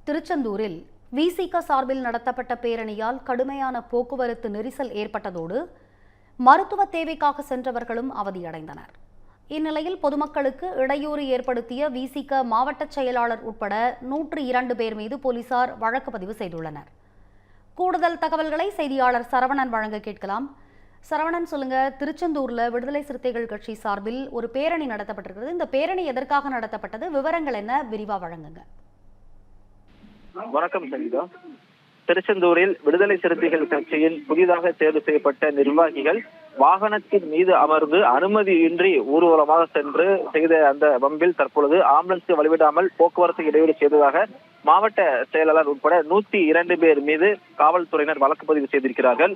திருச்செந்தூரில் விசிக சார்பில் நடத்தப்பட்ட பேரணியால் கடுமையான போக்குவரத்து நெரிசல் ஏற்பட்டதோடு மருத்துவ தேவைக்காக சென்றவர்களும் அவதியடைந்தனர். இந்நிலையில் பொதுமக்களுக்கு இடையூறு ஏற்படுத்திய விசிக மாவட்ட செயலாளர் உட்பட 102 பேர் மீது போலீசார் வழக்கு பதிவு செய்துள்ளனர். கூடுதல் தகவல்களை செய்தியாளர் சரவணன் வழங்க கேட்கலாம். சரவணன், சொல்லுங்க, திருச்செந்தூர்ல விடுதலை சிறுத்தைகள் கட்சி சார்பில் ஒரு பேரணி நடத்தப்பட்டிருக்கிறது. இந்த பேரணி எதற்காக நடத்தப்பட்டது? விவரங்கள் என்ன? விரிவா வழங்குங்க. வணக்கம் சங்கீதா. திருச்செந்தூரில் விடுதலை சிறுத்தைகள் கட்சியின் புதிதாக தேர்வு செய்யப்பட்ட நிர்வாகிகள் வாகனத்தின் மீது அமர்ந்து அனுமதியின்றி ஊர்வலமாக சென்று செய்த அந்த வம்பில் தற்பொழுது ஆம்புலன்ஸுக்கு வழிவிடாமல் போக்குவரத்து இடையூறு செய்ததாக மாவட்ட செயலாளர் உட்பட 102 பேர் மீது காவல்துறையினர் வழக்கு பதிவு செய்திருக்கிறார்கள்.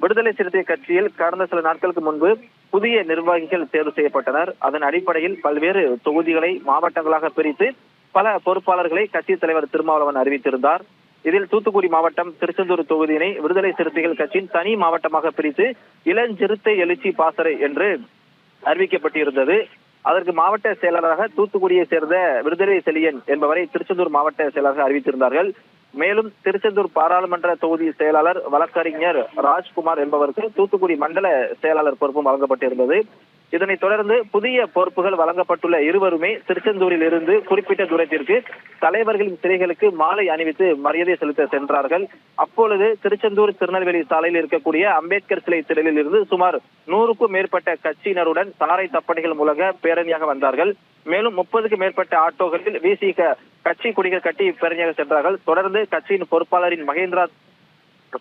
விடுதலை சிறுத்தை கட்சியில் கடந்த சில நாட்களுக்கு முன்பு புதிய நிர்வாகிகள் தேர்வு செய்யப்பட்டனர். அதன் அடிப்படையில் பல்வேறு தொகுதிகளை மாவட்டங்களாக பிரித்து பல பொறுப்பாளர்களை கட்சி தலைவர் திருமாவளவன் அறிவித்திருந்தார். இதில் தூத்துக்குடி மாவட்டம் திருச்செந்தூர் தொகுதியினை விடுதலை சிறுத்தைகள் கட்சியின் தனி மாவட்டமாக பிரித்து இளஞ்சிறுத்தை எழுச்சி பாசறை என்று அறிவிக்கப்பட்டிருந்தது. அதற்கு மாவட்ட செயலாளராக தூத்துக்குடியை சேர்ந்த விடுதலை செழியன் என்பவரை திருச்செந்தூர் மாவட்ட செயலாளராக அறிவித்திருந்தார்கள். மேலும் திருச்செந்தூர் பாராளுமன்ற தொகுதி செயலாளர் வழக்கறிஞர் ராஜ்குமார் என்பவருக்கு தூத்துக்குடி மண்டல செயலாளர் பொறுப்பும் வழங்கப்பட்டிருந்தது. இதனைத் தொடர்ந்து புதிய பொறுப்புகள் வழங்கப்பட்டுள்ள இருவருமே திருச்செந்தூரில் இருந்து குறிப்பிட்ட தூரத்திற்கு தலைவர்களின் சிலைகளுக்கு மாலை அணிவித்து மரியாதை செலுத்த சென்றார்கள். அப்பொழுது திருச்செந்தூர் திருநெல்வேலி சாலையில் இருக்கக்கூடிய அம்பேத்கர் சிலை திடலில் இருந்து சுமார் 100க்கும் மேற்பட்ட கட்சியினருடன் தாரை தப்படைகள் மூலக பேரணியாக வந்தார்கள். மேலும் 30க்கும் மேற்பட்ட ஆட்டோகளில் விசிக கட்சி கொடிகள் கட்டி பேரணியாக சென்றார்கள். தொடர்ந்து கட்சியின் பொறுப்பாளரின் மகேந்திரா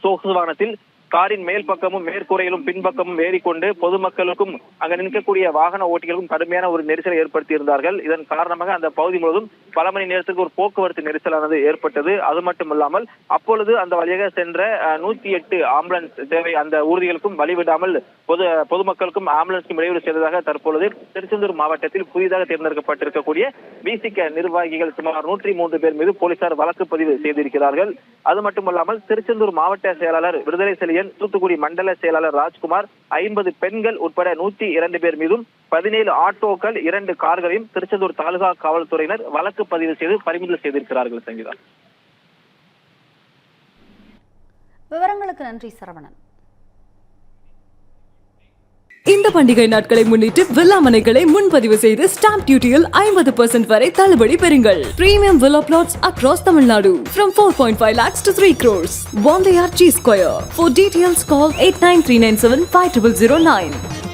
சொகுசு வாகனத்தில் காரின் மேல் பக்கமும் மேற்கூரையிலும் பின்பக்கமும் ஏறிக்கொண்டு பொதுமக்களுக்கும் அங்க நிற்கக்கூடிய வாகன ஓட்டிகளுக்கும் கடுமையான ஒரு நெரிசலை ஏற்படுத்தி இருந்தார்கள். இதன் காரணமாக அந்த பகுதி முழுவதும் பல மணி நேரத்துக்கு ஒரு போக்குவரத்து நெரிசலானது ஏற்பட்டது. அது மட்டுமில்லாமல் அப்பொழுது அந்த வழியாக சென்ற 108 ஆம்புலன்ஸ் சேவை அந்த ஊர்திகளுக்கும் வழிவிடாமல் பொதுமக்களுக்கும் ஆம்புலன்ஸுக்கும் இடையூறு செய்ததாக தற்பொழுது திருச்செந்தூர் மாவட்டத்தில் புதிதாக தேர்ந்தெடுக்கப்பட்டிருக்கக்கூடிய விசிக நிர்வாகிகள் சுமார் 103 பேர் மீது போலீசார் வழக்கு பதிவு செய்திருக்கிறார்கள். அது மட்டுமல்லாமல் திருச்செந்தூர் மாவட்ட செயலாளர் விடுதலை செழியன், தூத்துக்குடி மண்டல செயலாளர் ராஜ்குமார், 50 பெண்கள் உட்பட 102 பேர் மீதும் 17 ஆட்டோக்கள் 2 கார்களையும் திருச்செந்தூர் தாலுகா காவல்துறையினர் வழக்கு பதிவு செய்து பறிமுதல் செய்திருக்கிறார்கள். சங்கீதா, விவரங்களுக்கு நன்றி சரவணன். இந்த பண்டிகை நாட்களை முன்னிட்டு வில்லா மனைகளை முன்பதிவு செய்து ஸ்டாம்ப் டியூட்டியில் 50% வரை தள்ளுபடி பெறுங்கள். Premium villa plots across Tamil Nadu from 4.5 lakhs to 3 crores. One layer G Square. For details call 8939750009.